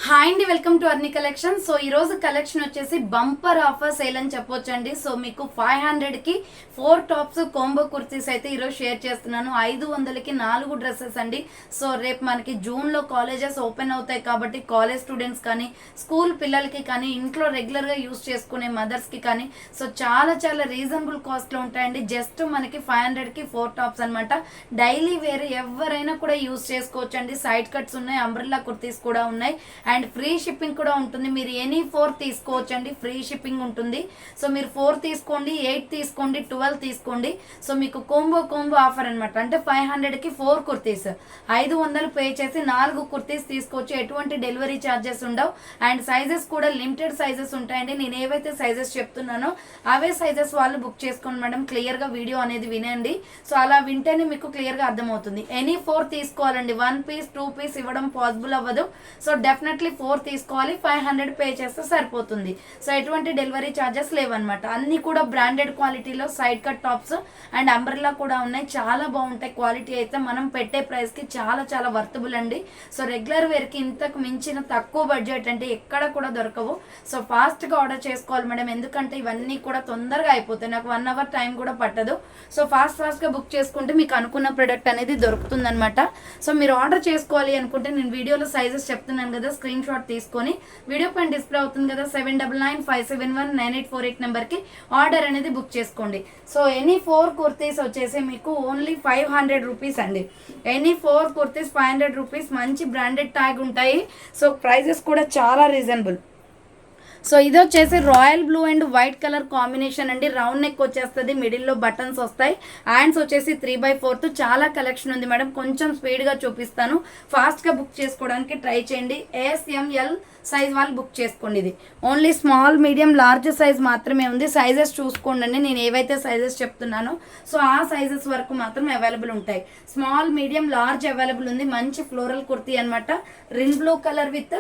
Hi అండి, welcome to అర్ని collection. So ఈ రోజు కలెక్షన్ వచ్చేసి బంపర్ ఆఫర్ సేల్ అని చెప్పొచ్చండి. సో మీకు 500కి 4 టాప్స్ కాంబో కుర్తీస్ అయితే ఈరోజు షేర్ చేస్తున్నాను. 500కి 4 డ్రెస్సెస్ అండి. సో రేపు మనకి జూన్లో కాలేజెస్ ఓపెన్ అవుతాయి కాబట్టి కాలేజ్ స్టూడెంట్స్ కానీ స్కూల్ పిల్లలకి కానీ ఇంట్లో రెగ్యులర్గా యూస్ చేసుకునే మదర్స్కి కానీ సో చాలా రీజనబుల్ కాస్ట్లో ఉంటాయండి. జస్ట్ మనకి 500కి 4 టాప్స్ అనమాట. డైలీ వేర్ ఎవరైనా కూడా యూస్ చేసుకోవచ్చండి. సైడ్ కట్స్ ఉన్నాయి, అంబ్రెల్లా కుర్తీస్ కూడా ఉన్నాయి అండ్ ఫ్రీ షిప్పింగ్ కూడా ఉంటుంది. మీరు ఎనీ 4 తీసుకోవచ్చండి, ఫ్రీ షిప్పింగ్ ఉంటుంది. సో మీరు 4 తీసుకోండి, 8 తీసుకోండి, 12 తీసుకోండి. సో మీకు కోంబో ఆఫర్ అనమాట. అంటే 500కి 4 కుర్తీస్, 500 పే చేసి 4 కుర్తీస్ తీసుకోవచ్చు. ఎటువంటి డెలివరీ ఛార్జెస్ ఉండవు అండ్ సైజెస్ కూడా లిమిటెడ్ సైజెస్ ఉంటాయండి. నేను ఏవైతే సైజెస్ చెప్తున్నానో అవే సైజెస్ వాళ్ళు బుక్ చేసుకోండి మేడం. క్లియర్గా వీడియో అనేది వినండి. సో అలా వింటేనే మీకు క్లియర్గా అర్థమవుతుంది. ఎనీ 4 తీసుకోవాలండి, 1 పీస్ 2 పీస్ ఇవ్వడం పాసిబుల్ అవ్వదు. సో డెఫినెట్లీ 4 తీసుకోవాలి, 500 పే చేస్తే సరిపోతుంది. సో ఎటువంటి డెలివరీ ఛార్జెస్ లేవన్నమాట. అన్ని కూడా బ్రాండెడ్ క్వాలిటీలో side cut tops and umbrella కూడా ఉన్నాయి. చాలా బాగుంటాయి. క్వాలిటీ అయితే మనం పెట్టే ప్రైస్కి చాలా వర్తబుల్ అండి. సో రెగ్యులర్ వేర్కి ఇంతకు మించిన తక్కువ బడ్జెట్ అంటే ఎక్కడ కూడా దొరకవు. సో ఫాస్ట్గా ఆర్డర్ చేసుకోవాలి మేడం, ఎందుకంటే ఇవన్నీ కూడా తొందరగా అయిపోతాయి. నాకు 1 అవర్ టైం కూడా పట్టదు. సో ఫాస్ట్గా బుక్ చేసుకుంటే మీకు అనుకున్న ప్రోడక్ట్ అనేది దొరుకుతుంది అనమాట. సో మీరు ఆర్డర్ చేసుకోవాలి అనుకుంటే నేను వీడియోలో సైజెస్ చెప్తున్నాను కదా, స్క్రీన్ షాట్ తీసుకొని వీడియో పైన డిస్ప్లే అవుతుంది కదా 7995719848 నెంబర్కి ఆర్డర్ అనేది బుక్ చేసుకోండి. సో ఎనీ 4 కుర్తీస్ వచ్చేసి మీకు ఓన్లీ 500 రూపీస్ అండి. Any 4 kurtis 500 rupees. మంచి బ్రాండెడ్ ట్యాగ్ ఉంటాయి. సో ప్రైజెస్ కూడా చాలా రీజనబుల్. సో ఇది వచ్చేసి royal blue and white colour combination అండి. రౌండ్ నెక్ వచ్చేస్తుంది, మిడిల్లో బటన్స్ వస్తాయి, హ్యాండ్స్ వచ్చేసి 3/4. చాలా కలెక్షన్ ఉంది మేడం, కొంచెం స్పీడ్గా చూపిస్తాను. ఫాస్ట్గా బుక్ చేసుకోవడానికి ట్రై చేయండి. ASML సైజ్ వాళ్ళు బుక్ చేసుకోండి. ఇది only small, medium, large size మాత్రమే ఉంది. సైజెస్ చూసుకోండి, నేను ఏవైతే సైజెస్ చెప్తున్నానో సో ఆ సైజెస్ వరకు మాత్రం అవైలబుల్ ఉంటాయి. స్మాల్, మీడియం, లార్జ్ అవైలబుల్ ఉంది. మంచి ఫ్లోరల్ కుర్తీ అనమాట. రిన్ blue colour with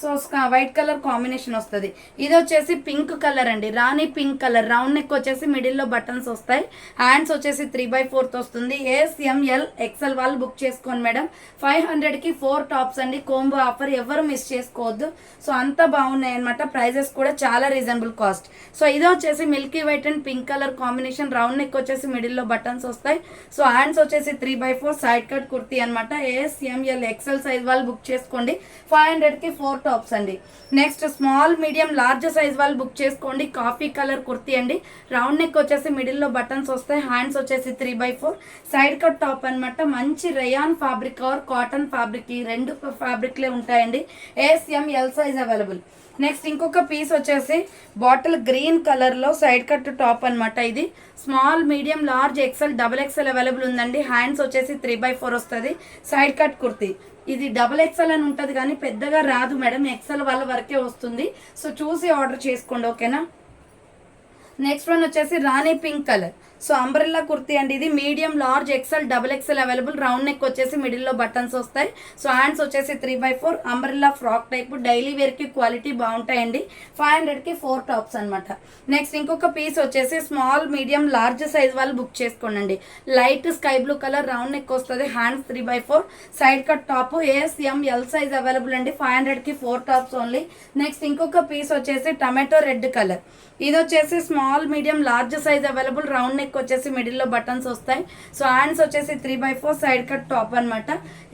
so white colour combination వస్తుంది. ఇది వచ్చేసి పింక్ కలర్ అండి, రాణి పింక్ కలర్. రౌండ్ నెక్ వచ్చేసి మిడిల్లో బటన్స్ వస్తాయి, హ్యాండ్స్ వచ్చేసి 3/4 వస్తుంది. ASML XL వాళ్ళు బుక్ చేసుకోండి మేడం. 500కి 4 టాప్స్ అండి. కోంబో ఆఫర్ ఎవరు మిస్ చేసుకోవద్దు. సో అంత బాగున్నాయి అనమాట. ప్రైజెస్ కూడా చాలా రీజనబుల్ కాస్ట్. సో ఇది వచ్చేసి milky white and pink colour combination. Round neck వచ్చేసి మిడిల్లో బటన్స్ వస్తాయి. సో హ్యాండ్స్ వచ్చేసి 3/4 సైడ్ కట్ కుర్తీ అనమాట. ASML XL సైజ్ వాళ్ళు బుక్ చేసుకోండి. 500కి 4 టాప్స్ అండి. Next small, medium, large size వాళ్ళు బుక్ చేసుకోండి. కాఫీ కలర్ కుర్తీ అండి. రౌండ్ నెక్ వచ్చేసి మిడిల్లో బటన్స్ వస్తాయి, హ్యాండ్స్ వచ్చేసి 3/4 సైడ్ కట్ టాప్ అనమాట. మంచి rayon fabric or cotton fabric, ఈ 2 ఫ్యాబ్రిక్లే ఉంటాయండి. ASML size available. నెక్స్ట్ ఇంకొక పీస్ వచ్చేసి బాటిల్ గ్రీన్ కలర్లో సైడ్ కట్ టాప్ అనమాట. ఇది small, medium, large, XL, XXL available ఉందండి. హ్యాండ్స్ వచ్చేసి 3/4 వస్తుంది. Side cut kurti. ఇది XXL అని ఉంటుంది కానీ పెద్దగా రాదు మేడం, XL వాళ్ళ వరకే వస్తుంది. సో చూసి ఆర్డర్ చేసుకోండి, ఓకేనా. నెక్స్ట్ వన్ వచ్చేసి రాణి pink colour. So umbrella kurti అండి. ఇది medium, large, XL, XXL available. Round neck వచ్చేసి మిడిల్లో బటన్స్ వస్తాయి. సో హ్యాండ్స్ వచ్చేసి 3/4 అంబ్రెల్లా ఫ్రాక్ టైప్. డైలీ వేర్కి క్వాలిటీ బాగుంటాయండి. 500కి 4 టాప్స్ అనమాట. నెక్స్ట్ ఇంకొక పీస్ వచ్చేసి స్మాల్, మీడియం, లార్జ్ సైజ్ వాళ్ళు బుక్ చేసుకోండి. Light sky blue colour, round neck వస్తుంది, hands 3/4 side cut top. ASML size available అండి. 500కి 4 టాప్స్ ఓన్లీ. నెక్స్ట్ ఇంకొక పీస్ వచ్చేసి టమాటో రెడ్ కలర్. ఇది వచ్చేసి small, medium, large size available. Round neck వచ్చేసి మిడిల్లో బటన్స్ వస్తాయి. సో హ్యాండ్స్ వచ్చేసి 3/4 సైడ్ కట్ టాప్ అనమాట.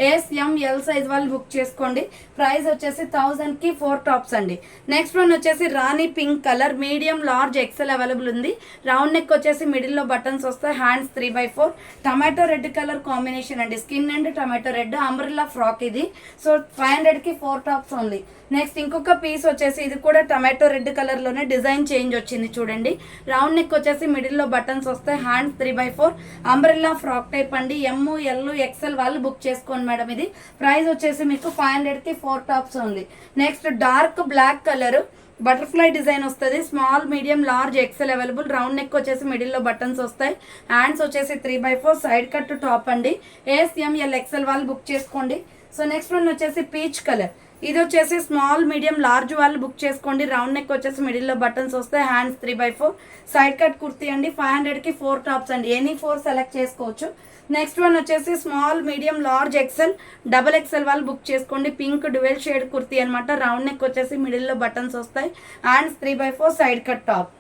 ASML సైజ్ వాళ్ళు బుక్ చేసుకోండి. ప్రైస్ వచ్చేసి 1000కి 4 టాప్స్ అండి. నెక్స్ట్ వన్ వచ్చేసి రాణి pink colour. Medium, large, XL available ఉంది. రౌండ్ నెక్ వచ్చేసి మిడిల్లో బటన్స్ వస్తాయి, hands 3/4 tomato red colour combination అండి. Skin and tomato red umbrella frock ఇది. సో 500కి 4 టాప్స్ ఓన్లీ. నెక్స్ట్ ఇంకొక పీస్ వచ్చేసి ఇది కూడా టమాటో రెడ్ కలర్లోనే డిజైన్ చేంజ్ వచ్చింది చూడండి. రౌండ్ నెక్ వచ్చేసి మిడిల్లో బటన్స్ వస్తాయి, హ్యాండ్స్ 3/4 అంబ్రెల్లా ఫ్రాక్ టైప్ అండి. ML, XL వాళ్ళు బుక్ చేసుకోండి మేడం. ఇది ప్రైస్ వచ్చేసి మీకు 500కి 4 tops only. Next dark black colour butterfly design వస్తుంది. Small, medium, large, XL available. Round neck వచ్చేసి మిడిల్లో బటన్స్ వస్తాయి, హ్యాండ్స్ వచ్చేసి 3/4 సైడ్ కట్ టాప్ అండి. ASML XL వాళ్ళు బుక్ చేసుకోండి. సో నెక్స్ట్ వన్ వచ్చేసి పీచ్ కలర్. ఇది వచ్చేసి స్మాల్ మీడియం లార్జ్ వాళ్ళు బుక్ చేసుకోండి. రౌండ్ నెక్ వచ్చేసి మిడిల్లో బటన్స్ వస్తాయి. హ్యాండ్స్ 3/4 సైడ్ కట్ కుర్తీ అండి. 500కి 4 టాప్స్ అండి. ఎనీ 4 సెలెక్ట్ చేసుకోవచ్చు. నెక్స్ట్ వన్ వచ్చేసి small medium large XL double XL వాళ్ళు బుక్ చేసుకోండి. పింక్ డ్యువెల్ షేడ్ కుర్తీ అనమాట. రౌండ్ నెక్ వచ్చేసి మిడిల్లో బటన్స్ వస్తాయి. Hands 3/4 side cut top.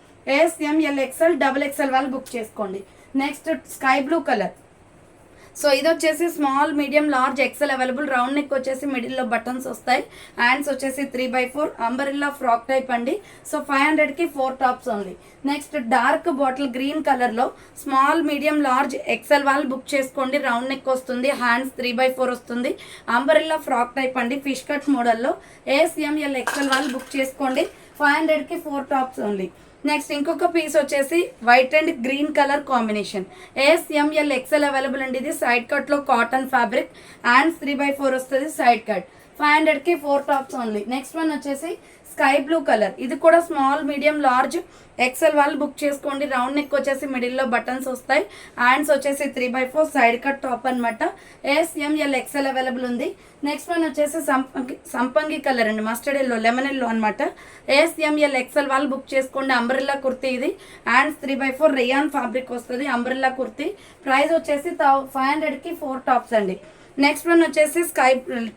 SML XL double XL వాళ్ళు బుక్ చేసుకోండి. Next sky blue colour. So ఇది వచ్చేసి small medium large XL available. Round neck వచ్చేసి మిడిల్లో బటన్స్ వస్తాయి. హ్యాండ్స్ వచ్చేసి 3/4 అంబరిల్లా ఫ్రాక్ టైప్ అండి. సో 500కి 4 tops only. Next dark bottle green కలర్లో స్మాల్ మీడియం లార్జ్ ఎక్సెల్ వాళ్ళు బుక్ చేసుకోండి. రౌండ్ నెక్ వస్తుంది. హ్యాండ్స్ 3/4 వస్తుంది. అంబరిల్లా ఫ్రాక్ టైప్ అండి. ఫిష్ కట్ మోడల్లో. SML XL వాళ్ళు బుక్ చేసుకోండి. 500కి 4 టాప్స్ ఓన్లీ. నెక్స్ట్ ఇంకొక పీస్ వచ్చేసి white and green colour combination. SML XL available అండి. ఇది సైడ్ కట్లో కాటన్ ఫ్యాబ్రిక్. హ్యాండ్స్ 3/4 వస్తుంది. Side cut. 500కి 4 టాప్స్ ఓన్లీ. నెక్స్ట్ వన్ వచ్చేసి స్కై బ్లూ కలర్. ఇది కూడా స్మాల్ మీడియం లార్జ్ ఎక్సెల్ వాళ్ళు బుక్ చేసుకోండి. రౌండ్ నెక్ వచ్చేసి మిడిల్లో బటన్స్ వస్తాయి. హ్యాండ్స్ వచ్చేసి 3/4 సైడ్ కట్ టాప్ అనమాట. SML XL అవైలబుల్ ఉంది. నెక్స్ట్ వన్ వచ్చేసి సంపంగి కలర్ అండి. మస్టర్డ్ ఎల్లో లెమన్ ఎల్లో అనమాట. SML XL వాళ్ళు బుక్ చేసుకోండి. అంబ్రెల్లా కుర్తీ ఇది. హ్యాండ్స్ 3/4 రేయాన్ ఫ్యాబ్రిక్ వస్తుంది. అంబ్రెల్లా కుర్తీ. ప్రైస్ వచ్చేసి 500కి 4 టాప్స్ అండి. నెక్స్ట్ వన్ వచ్చేసి sky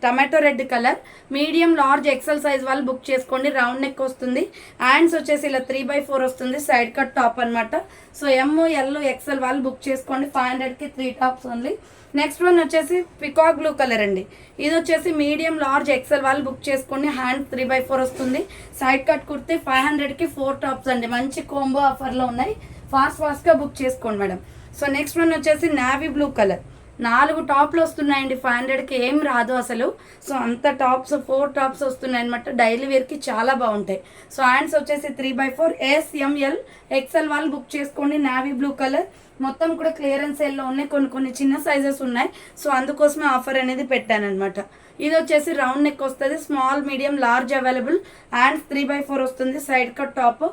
tomato red colour medium large XL size వాళ్ళు బుక్ చేసుకోండి. రౌండ్ నెక్ వస్తుంది. హ్యాండ్స్ వచ్చేసి ఇలా 3/4 వస్తుంది. సైడ్ కట్ టాప్ అనమాట. సో ML XL వాళ్ళు బుక్ చేసుకోండి. 500కి 3 టాప్స్ ఓన్లీ. నెక్స్ట్ వన్ వచ్చేసి పికాక్ బ్లూ కలర్ అండి. ఇది వచ్చేసి మీడియం లార్జ్ ఎక్సెల్ వాళ్ళు బుక్ చేసుకోండి. హ్యాండ్ 3/4 వస్తుంది. Side cut kurti. 500కి 4 టాప్స్ అండి. మంచి కోంబో ఆఫర్లో ఉన్నాయి. ఫాస్ట్గా బుక్ చేసుకోండి మేడం. సో నెక్స్ట్ వన్ వచ్చేసి నావీ బ్లూ కలర్. 4 టాప్లు వస్తున్నాయండి. 500కి ఏం రాదు అసలు. సో అంత టాప్స్ 4 టాప్స్ వస్తున్నాయి అనమాట. డైలీ వేర్కి చాలా బాగుంటాయి. సో హ్యాండ్స్ వచ్చేసి 3/4 SML XL వాళ్ళు బుక్ చేసుకోండి. Navy blue colour. మొత్తం కూడా క్లియరెన్స్ సేల్లో ఉన్నాయి. కొన్ని చిన్న సైజెస్ ఉన్నాయి. సో అందుకోసమే ఆఫర్ అనేది పెట్టాను అనమాట. ఇది వచ్చేసి రౌండ్ నెక్ వస్తుంది. Small medium large available. Hands 3/4 వస్తుంది. Side cut top.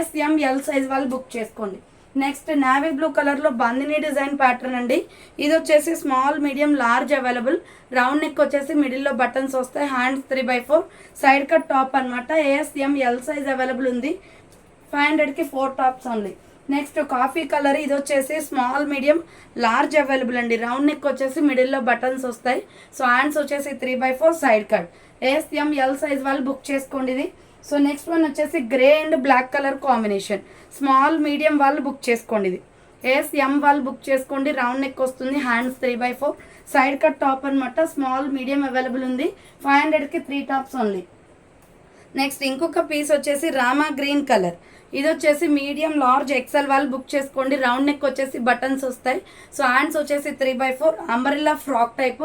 SML size వాళ్ళు బుక్ చేసుకోండి. నెక్స్ట్ నావీ బ్లూ కలర్లో బందిని డిజైన్ ప్యాటర్న్ అండి. ఇది వచ్చేసి small medium large available. Round neck వచ్చేసి మిడిల్లో బటన్స్ వస్తాయి. హ్యాండ్స్ 3/4 సైడ్ కట్ టాప్ అనమాట. SML సైజ్ అవైలబుల్ ఉంది. 500కి 4 tops only. Next coffee colour. ఇది వచ్చేసి స్మాల్ మీడియం లార్జ్ అవైలబుల్ అండి. రౌండ్ నెక్ వచ్చేసి మిడిల్లో బటన్స్ వస్తాయి. సో హ్యాండ్స్ వచ్చేసి 3/4 సైడ్ కట్. SML సైజ్ వాళ్ళు బుక్ చేసుకోండి ఇది. సో నెక్స్ట్ వన్ వచ్చేసి grey and black colour combination. Small medium వాళ్ళు బుక్ చేసుకోండి ఇది. SM వాళ్ళు బుక్ చేసుకోండి. రౌండ్ నెక్ వస్తుంది. హ్యాండ్స్ 3/4 సైడ్ కట్ టాప్ అనమాట. స్మాల్ మీడియం అవైలబుల్ ఉంది. 500కి 3 టాప్స్ ఓన్లీ. నెక్స్ట్ ఇంకొక పీస్ వచ్చేసి రామా గ్రీన్ కలర్. ఇది వచ్చేసి మీడియం లార్జ్ ఎక్సెల్ వాళ్ళు బుక్ చేసుకోండి. రౌండ్ నెక్ వచ్చేసి బటన్స్ వస్తాయి. సో హ్యాండ్స్ వచ్చేసి 3/4 umbrella frock type.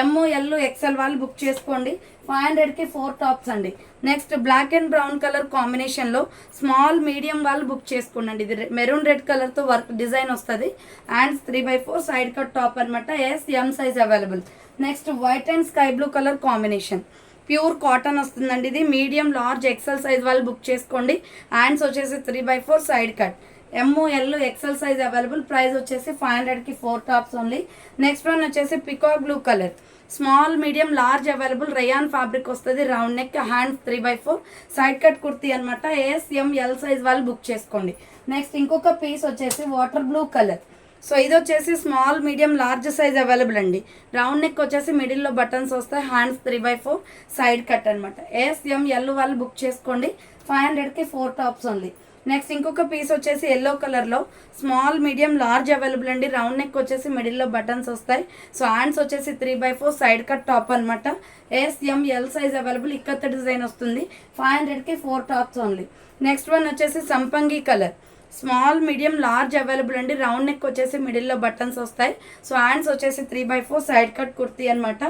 ML XL వాళ్ళు బుక్ చేసుకోండి. 500కి 4 టాప్స్ అండి. Next black and brown colour కాంబినేషన్లో స్మాల్ మీడియం వాళ్ళు బుక్ చేసుకోండి. ఇది మెరూన్ రెడ్ కలర్తో వర్క్ డిజైన్ వస్తుంది. హ్యాండ్స్ 3/4 సైడ్ కట్ టాప్ అనమాట. SM size available. Next white and sky blue colour combination. Pure cotton వస్తుందండి. ఇది మీడియం లార్జ్ ఎక్సెల్ సైజ్ వాళ్ళు బుక్ చేసుకోండి. హ్యాండ్స్ వచ్చేసి 3/4 side cut. ML XL size available. Price వచ్చేసి 500కి 4 tops only. Next one వచ్చేసి peacock blue colour. Small medium large available. Rayon fabric వస్తుంది. Round neck. Hands 3/4 side cut kurti అనమాట. SML size వాళ్ళు book చేసుకోండి. నెక్స్ట్ ఇంకొక పీస్ వచ్చేసి వాటర్ బ్లూ కలర్. సో ఇది వచ్చేసి small medium large size available అండి. రౌండ్ నెక్ వచ్చేసి మిడిల్లో బటన్స్ వస్తాయి. హ్యాండ్స్ 3/4 సైడ్ కట్ అనమాట. SML వాళ్ళు బుక్ చేసుకోండి. 500కి 4 టాప్స్ ఓన్లీ. నెక్స్ట్ ఇంకొక పీస్ వచ్చేసి ఎల్లో కలర్లో స్మాల్ మీడియం లార్జ్ అవైలబుల్ అండి. రౌండ్ నెక్ వచ్చేసి మిడిల్లో బటన్స్ వస్తాయి. సో హ్యాండ్స్ వచ్చేసి 3/4 సైడ్ కట్ టాప్ అనమాట. SML size available. ఇక్కత్త డిజైన్ వస్తుంది. 500కి 4 టాప్స్ ఓన్లీ. నెక్స్ట్ వన్ వచ్చేసి సంపంగి colour. Small medium large available అండి. రౌండ్ నెక్ వచ్చేసి మిడిల్లో బటన్స్ వస్తాయి. సో హ్యాండ్స్ వచ్చేసి 3/4 సైడ్ కట్ కుర్తీ అనమాట.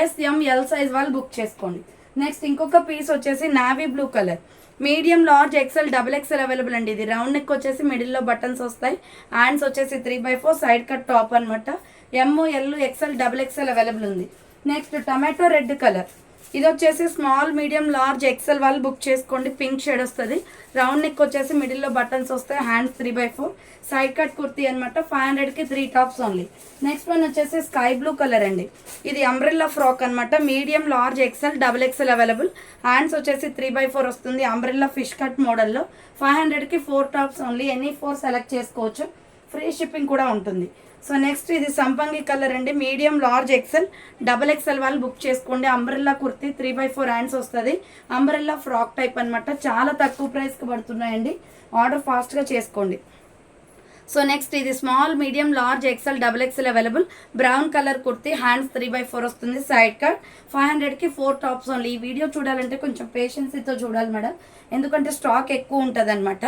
SML సైజ్ వాళ్ళు బుక్ చేసుకోండి. నెక్స్ట్ ఇంకొక పీస్ వచ్చేసి navy blue colour. Medium large XL double XL available అండి. ఇది రౌండ్ నెక్ వచ్చేసి మిడిల్లో బటన్స్ వస్తాయి. హ్యాండ్స్ వచ్చేసి 3/4 సైడ్ కట్ టాప్ అనమాట. ML XL double XL available ఉంది. Next tomato red colour. ఇది వచ్చేసి స్మాల్ మీడియం లార్జ్ ఎక్సెల్ వాళ్ళు బుక్ చేసుకోండి. పింక్ షేడ్ వస్తుంది. రౌండ్ నెక్ వచ్చేసి మిడిల్లో బటన్స్ వస్తాయి. హ్యాండ్స్ 3/4 సైడ్ కట్ కుర్తీ అనమాట. 500కి 3 టాప్స్ ఓన్లీ. నెక్స్ట్ వన్ వచ్చేసి స్కై బ్లూ కలర్ అండి. ఇది అంబ్రెల్లా ఫ్రాక్ అనమాట. Medium large XL XXL available. Hands వచ్చేసి 3/4 వస్తుంది. అంబ్రెల్లా ఫిష్ కట్ మోడల్లో 500కి 4 టాప్స్ ఓన్లీ. ఎనీ 4 సెలెక్ట్ చేసుకోవచ్చు. ఫ్రీ షిప్పింగ్ కూడా ఉంటుంది. సో నెక్స్ట్ ఇది సంపంగి కలర్ అండి. మీడియం లార్జ్ ఎక్సెల్ XXL వాళ్ళు బుక్ చేసుకోండి. అంబ్రెల్లా కుర్తీ 3/4 హ్యాండ్స్ వస్తుంది. అంబ్రెల్లా ఫ్రాక్ టైప్ అనమాట. చాలా తక్కువ ప్రైస్కి పడుతున్నాయండి. ఆర్డర్ ఫాస్ట్గా చేసుకోండి. సో నెక్స్ట్ ఇది small medium large XXL available. Brown colour kurti hands 3/4 వస్తుంది. సైడ్ కట్ 500కి 4 టాప్స్ ఓన్లీ. ఈ వీడియో చూడాలంటే కొంచెం పేషెన్సీతో చూడాలి మేడం, ఎందుకంటే స్టాక్ ఎక్కువ ఉంటుంది అనమాట.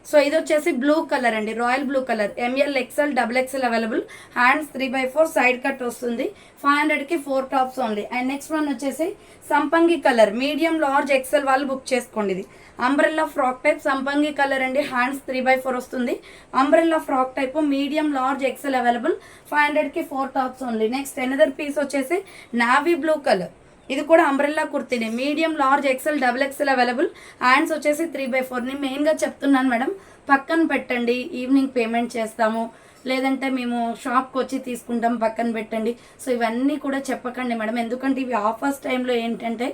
సో ఇది వచ్చేసి బ్లూ కలర్ అండి. Royal blue colour. ML XXL available. Hands 3/4 side cut వస్తుంది. 500కి 4 tops only. And next one వచ్చేసి సంపంగి కలర్. మీడియం లార్జ్ XL వాళ్ళు బుక్ చేసుకోండి. ఇది అంబ్రెల్లా ఫ్రాక్ టైప్ సంపంగి కలర్ అండి. హ్యాండ్స్ 3/4 వస్తుంది. Umbrella frock type medium large XL available. 500కి 4 tops only. Next another piece వచ్చేసి నావీ బ్లూ కలర్. ఇది కూడా అంబ్రెల్లా కుర్తీని. Medium large XXL available. Hands వచ్చేసి 3/4. నేను మెయిన్గా చెప్తున్నాను మేడం, పక్కన పెట్టండి, ఈవినింగ్ పేమెంట్ చేస్తాము, లేదంటే మేము షాప్కి వచ్చి తీసుకుంటాం, పక్కన పెట్టండి. సో ఇవన్నీ కూడా చెప్పకండి మేడం, ఎందుకంటే ఇవి ఆఫర్స్ టైంలో ఏంటంటే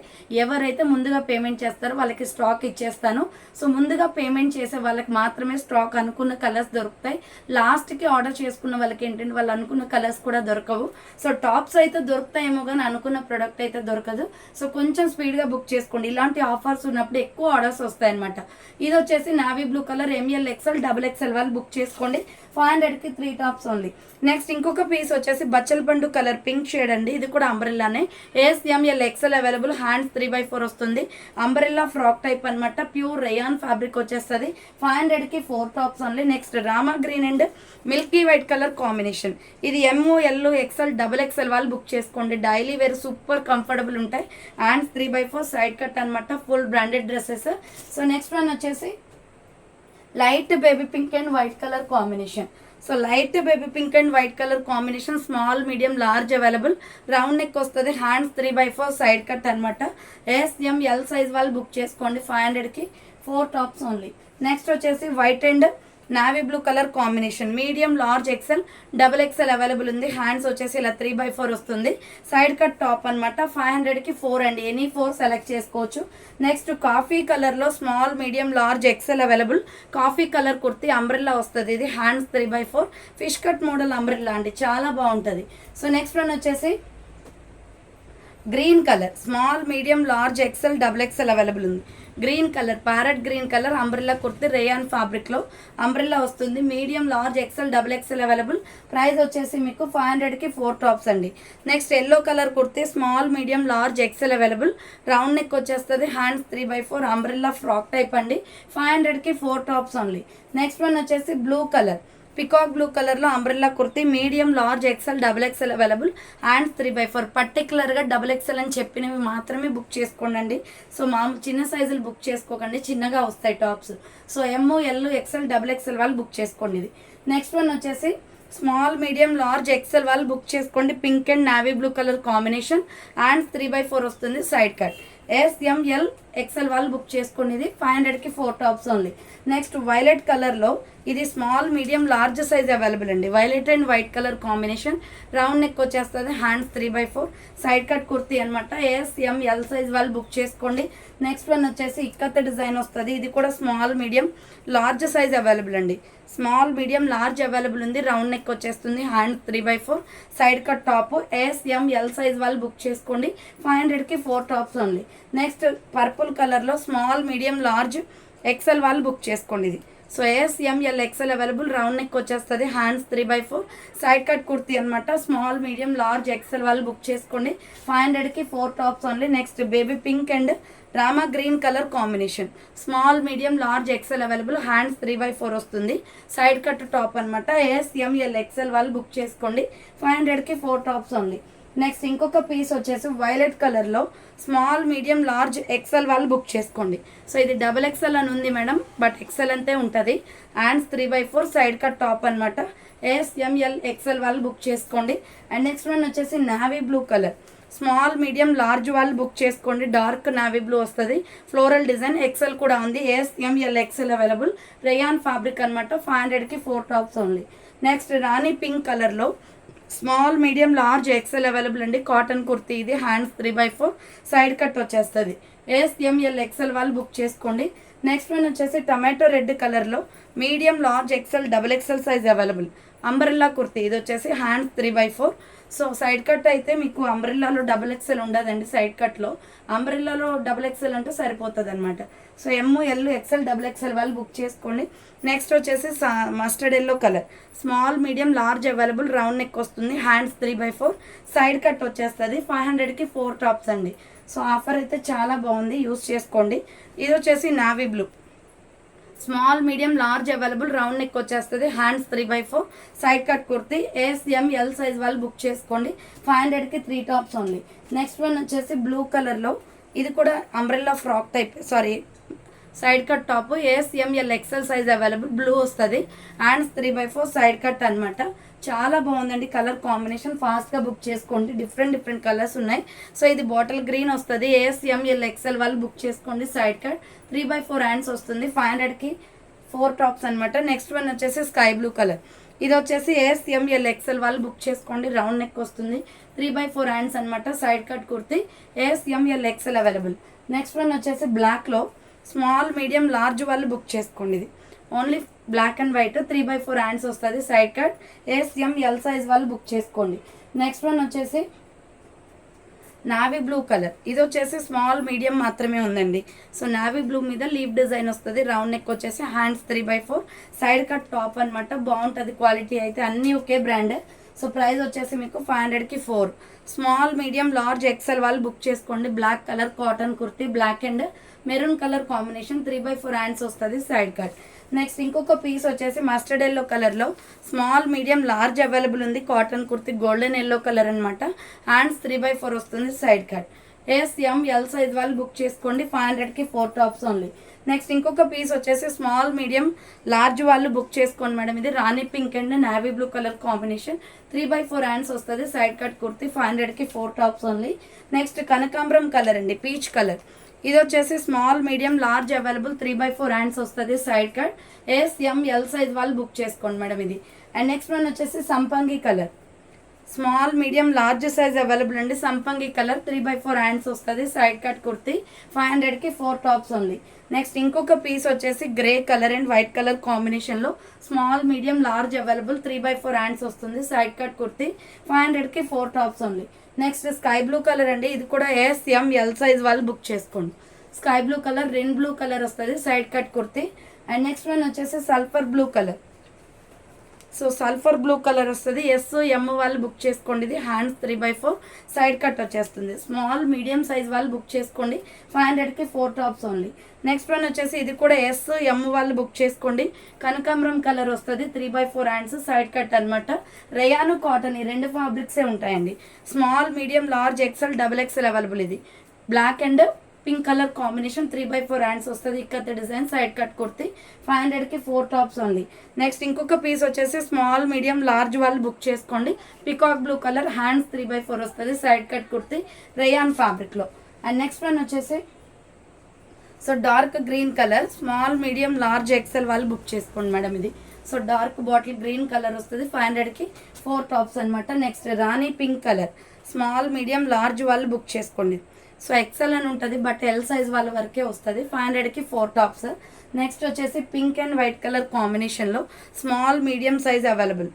ఎవరైతే ముందుగా పేమెంట్ చేస్తారో వాళ్ళకి స్టాక్ ఇచ్చేస్తాను. సో ముందుగా పేమెంట్ చేసే వాళ్ళకి మాత్రమే స్టాక్ అనుకున్న కలర్స్ దొరుకుతాయి. లాస్ట్కి ఆర్డర్ చేసుకున్న వాళ్ళకి ఏంటంటే వాళ్ళు అనుకున్న కలర్స్ కూడా దొరకవు. సో టాప్స్ అయితే దొరుకుతాయేమో కానీ అనుకున్న ప్రోడక్ట్ అయితే దొరకదు. సో కొంచెం స్పీడ్గా బుక్ చేసుకోండి. ఇలాంటి ఆఫర్స్ ఉన్నప్పుడు ఎక్కువ ఆర్డర్స్ వస్తాయన్నమాట. ఇది వచ్చేసి navy blue colour. ML XXL వాళ్ళు బుక్ చేసుకోండి. 500కి 3 టాప్స్ ఓన్లీ. నెక్స్ట్ ఇంకొక పీస్ వచ్చేసి బచ్చల పండు కలర్ పింక్ షేడ్ అండి. ఇది కూడా అంబ్రెల్లానే. ML XL available. హ్యాండ్స్ 3/4 వస్తుంది. అంబ్రెల్లా ఫ్రాక్ టైప్ అనమాట. ప్యూర్ రేయాన్ ఫ్యాబ్రిక్ వచ్చేస్తుంది. 500కి 4 tops only. Next Rama green and milky white colour combination. ఇది ML XXL వాళ్ళు బుక్ చేసుకోండి. డైలీ వేర్ సూపర్ కంఫర్టబుల్ ఉంటాయి. హ్యాండ్స్ 3/4 సైడ్ కట్ అనమాట. Full branded dresses. So next one వచ్చేసి light baby pink and white colour combination. So light baby pink and white colour combination. Small medium large available. Round neck వస్తుంది. Hands 3/4 side cut అనమాట. SML size వాళ్ళు book చేసుకోండి. 500కి 4 tops only. Next వచ్చేసి white and navy blue colour combination. Medium large XXL available ఉంది. Hands వచ్చేసి ఇలా 3/4 వస్తుంది. సైడ్ కట్ టాప్ అనమాట. 500కి 4 అండి. ఎనీ 4 సెలెక్ట్ చేసుకోవచ్చు. నెక్స్ట్ కాఫీ కలర్లో small medium large XL available. Coffee colour kurti umbrella వస్తుంది. ఇది hands 3/4 fish cut model umbrella అండి. చాలా బాగుంటుంది. సో నెక్స్ట్ వన్ వచ్చేసి green colour. Small medium large XXL available ఉంది. Green colour, parrot green colour umbrella kurti rayon ఫ్యాబ్రిక్లో umbrella వస్తుంది. Medium large XXL available. Price వచ్చేసి మీకు 500కి 4 టాప్స్ అండి. Next yellow colour kurti small medium large XL available. Round neck వచ్చేస్తుంది. Hands 3/4 umbrella frock type అండి. 500కి 4 టాప్స్ ఓన్లీ. నెక్స్ట్ వన్ వచ్చేసి బ్లూ కలర్. పికాక్ బ్లూ కలర్లో umbrella kurti medium large XXL available. Hands 3/4. పర్టికులర్గా XXL అని చెప్పినవి మాత్రమే బుక్ చేసుకోండి. సో మా చిన్న సైజులు బుక్ చేసుకోకండి, చిన్నగా వస్తాయి టాప్స్. సో ML XXL వాళ్ళు బుక్ చేసుకోండి. ఇది నెక్స్ట్ వన్ వచ్చేసి స్మాల్ మీడియం లార్జ్ XL వాళ్ళు బుక్ చేసుకోండి. Pink and navy blue colour combination. Hands 3/4 వస్తుంది. Side cut. SML XL వాళ్ళు బుక్ చేసుకోండి. ఇది 500కి 4 టాప్స్ ఓన్లీ. నెక్స్ట్ వైలెట్ కలర్లో ఇది small medium large size available అండి. Violet and white colour combination. Round neck వచ్చేస్తుంది. హ్యాండ్స్ 3/4 సైడ్ కట్ కుర్తీ అనమాట. SML సైజ్ వాళ్ళు బుక్ చేసుకోండి. నెక్స్ట్ వన్ వచ్చేసి ఇక్కత్ డిజైన్ వస్తుంది. ఇది కూడా small medium large size available అండి. స్మాల్ మీడియం లార్జ్ అవైలబుల్ ఉంది. రౌండ్ నెక్ వచ్చేస్తుంది. Hands 3/4 side cut top. SML size వాళ్ళు బుక్ చేసుకోండి. 500కి 4 టాప్స్ ఓన్లీ. నెక్స్ట్ పర్పుల్ కలర్లో స్మాల్ మీడియం లార్జ్ XL వాళ్ళు బుక్ చేసుకోండి. ఇది so SML XL available. Round neck వచ్చేస్తుంది. హ్యాండ్స్ 3/4 సైడ్ కట్ కుర్తీ అనమాట. స్మాల్ మీడియం లార్జ్ XL వాళ్ళు బుక్ చేసుకోండి. 500కి 4 tops only. Next baby pink and Rama green colour combination. Small medium large XL available. Hands 3/4 వస్తుంది. Side cut top అనమాట. SML XL వాళ్ళు book చేసుకోండి. 500కి 4 టాప్స్ ఓన్లీ. నెక్స్ట్ ఇంకొక పీస్ వచ్చేసి వైలెట్ కలర్లో స్మాల్ మీడియం లార్జ్ XL వాళ్ళు బుక్ చేసుకోండి. సో ఇది XXL అని ఉంది మేడం, బట్ XL అంతే ఉంటుంది. హ్యాండ్స్ 3/4 సైడ్ కట్ టాప్ అనమాట. SML XL వాళ్ళు బుక్ చేసుకోండి. అండ్ నెక్స్ట్ వన్ వచ్చేసి navy blue colour. Small medium large వాళ్ళు బుక్ చేసుకోండి. డార్క్ నావీ బ్లూ వస్తుంది, ఫ్లోరల్ డిజైన్. ఎక్సెల్ కూడా ఉంది, S M L XL available. Rayon fabric అనమాట. 500కి 4 టాప్స్ ఓన్లీ. నెక్స్ట్ రాణి పింక్ కలర్లో small medium large XL available అండి. కాటన్ కుర్తీ ఇది, హ్యాండ్స్ 3/4 సైడ్ కట్ వచ్చేస్తుంది. ఎస్ఎంఎల్ ఎక్సెల్ వాళ్ళు బుక్ చేసుకోండి. నెక్స్ట్ వన్ వచ్చేసి టమాటో రెడ్ కలర్లో medium large XL double XL size available. Umbrella kurti ఇది వచ్చేసి హ్యాండ్స్ 3/4. సో సైడ్ కట్ అయితే మీకు అంబ్రెల్లాలో డబుల్ ఎక్సెల్ ఉండదండి. సైడ్ కట్లో అంబ్రెల్లాలో డబుల్ ఎక్సెల్ అంటే సరిపోతుంది అనమాట. So L XL double XL వాళ్ళు బుక్ చేసుకోండి. నెక్స్ట్ వచ్చేసి mustard yellow colour small medium large available. Round neck వస్తుంది, హ్యాండ్స్ 3/4 సైడ్ కట్ వచ్చేస్తుంది. 500కి 4 టాప్స్ అండి. సో ఆఫర్ అయితే చాలా బాగుంది, యూస్ చేసుకోండి. ఇది వచ్చేసి navy blue small medium large available. Round neck వచ్చేస్తుంది, hands 3/4 side cut kurti. SML size వాళ్ళు బుక్ చేసుకోండి. 500కి 3 టాప్స్ ఓన్లీ. నెక్స్ట్ వన్ వచ్చేసి బ్లూ కలర్లో ఇది కూడా umbrella frock type, sorry side cut top. S M L XL size available. Blue వస్తుంది, hands 3/4 side cut అనమాట. చాలా బాగుందండి కలర్ కాంబినేషన్. ఫాస్ట్గా బుక్ చేసుకోండి, డిఫరెంట్ కలర్స్ ఉన్నాయి. సో ఇది బాటిల్ గ్రీన్ వస్తుంది. ఎస్ఎంఎల్ ఎక్సెల్ వాళ్ళు బుక్ చేసుకోండి. సైడ్ కట్ 3/4 హ్యాండ్స్ వస్తుంది. 500కి 4 టాప్స్ అనమాట. నెక్స్ట్ వన్ వచ్చేసి స్కై బ్లూ కలర్. ఇది వచ్చేసి ఎస్ఎంఎల్ ఎక్సెల్ వాళ్ళు బుక్ చేసుకోండి. రౌండ్ నెక్ వస్తుంది, 3/4 హ్యాండ్స్ అనమాట. Side cut kurti. S M L XL available. Next one వచ్చేసి బ్లాక్లో స్మాల్ మీడియం లార్జ్ వాళ్ళు బుక్ చేసుకోండి. ఇది only black and white 3/4 hands వస్తుంది. Side cut. ఎస్ఎంఎల్ సైజ్ వాళ్ళు బుక్ చేసుకోండి. నెక్స్ట్ వన్ వచ్చేసి నావీ బ్లూ కలర్. ఇది వచ్చేసి స్మాల్ మీడియం మాత్రమే ఉందండి. సో నావీ బ్లూ మీద లీవ్ డిజైన్ వస్తుంది. రౌండ్ నెక్ వచ్చేసి హ్యాండ్స్ 3/4 సైడ్ కట్ టాప్ అనమాట. బాగుంటుంది క్వాలిటీ అయితే, అన్నీ ఒకే బ్రాండ్. సో ప్రైస్ వచ్చేసి మీకు 500కి 4. స్మాల్ మీడియం లార్జ్ ఎక్సెల్ వాళ్ళు బుక్ చేసుకోండి. Black colour cotton kurti, black and maroon colour combination. 3/4 hands వస్తుంది. Side cut. నెక్స్ట్ ఇంకొక పీస్ వచ్చేసి మస్టర్డ్ ఎల్లో కలర్లో స్మాల్ మీడియం లార్జ్ అవైలబుల్ ఉంది. Cotton kurti golden yellow colour అనమాట. హ్యాండ్స్ 3/4 వస్తుంది. Side cut. ఎస్ఎంఎల్ సైజ్ వాళ్ళు బుక్ చేసుకోండి. 500కి 4 టాప్స్ ఓన్లీ. నెక్స్ట్ ఇంకొక పీస్ వచ్చేసి స్మాల్ మీడియం లార్జ్ వాళ్ళు బుక్ చేసుకోండి మేడం. ఇది rani pink and navy blue colour combination. 3/4 hands వస్తుంది. Side cut kurti. 500కి 4 టాప్స్ ఓన్లీ. నెక్స్ట్ కనకాంబరం కలర్ అండి, పీచ్ కలర్. ఇది వచ్చేసి small medium large available. 3/4 hands వస్తుంది. Side cut. ఎస్ఎంఎల్ సైజ్ వాళ్ళు బుక్ చేసుకోండి మేడం ఇది. అండ్ నెక్స్ట్ వన్ వచ్చేసి సంపంగి colour small medium large size available అండి. సంపంగి కలర్ 3/4 హ్యాండ్స్ వస్తుంది. Side cut kurti. 500కి 4 టాప్స్ ఓన్లీ. నెక్స్ట్ ఇంకొక పీస్ వచ్చేసి grey colour and white colour కాంబినేషన్లో small medium large available. 3/4 hands వస్తుంది. Side cut kurti. 500కి 4 tops only. Next sky blue colour అండి. ఇది కూడా ఎస్ఎంఎల్ సైజ్ వాళ్ళు బుక్ చేసుకోండి. Sky blue colour, rain blue colour వస్తుంది. Side cut kurti. And next one వచ్చేసి sulphur blue colour. So sulphur blue colour వస్తుంది. ఎస్ఎం వాళ్ళు బుక్ చేసుకోండి. ఇది హ్యాండ్స్ 3/4 సైడ్ కట్ వచ్చేస్తుంది. స్మాల్ మీడియం సైజ్ వాళ్ళు బుక్ చేసుకోండి. 500కి 4 టాప్స్ ఓన్లీ. నెక్స్ట్ వన్ వచ్చేసి ఇది కూడా ఎస్ఎం వాళ్ళు బుక్ చేసుకోండి. కనకాంబరం కలర్ వస్తుంది. 3/4 హ్యాండ్స్ సైడ్ కట్ అనమాట. రేయాను కాటన్ ఈ 2 ఫ్యాబ్రిక్సే ఉంటాయండి. Small medium large XL double XL available. ఇది black and pink colour combination. 3/4 hands వస్తుంది. Ikat design. Side cut kurti. 500కి 4 టాప్స్ ఓన్లీ. నెక్స్ట్ ఇంకొక పీస్ వచ్చేసి స్మాల్ మీడియం లార్జ్ వాళ్ళు బుక్ చేసుకోండి. పికాక్ బ్లూ కలర్, హ్యాండ్స్ 3/4 వస్తుంది. సైడ్ కట్ కుర్తీ రేయాన్ ఫ్యాబ్రిక్లో. And next one వచ్చేసి so dark green colour small medium large XL వాళ్ళు బుక్ చేసుకోండి మేడం ఇది. So dark bottle green colour వస్తుంది. 500కి 4 టాప్స్ అనమాట. నెక్స్ట్ రాణి pink colour small medium large వాళ్ళు బుక్ చేసుకోండి. సో ఎక్సెల్ అని ఉంటుంది, బట్ ఎల్ సైజ్ వాళ్ళ వరకే వస్తుంది. 500కి 4 టాప్స్. నెక్స్ట్ వచ్చేసి పింక్ అండ్ వైట్ కలర్ కాంబినేషన్లో small medium size available.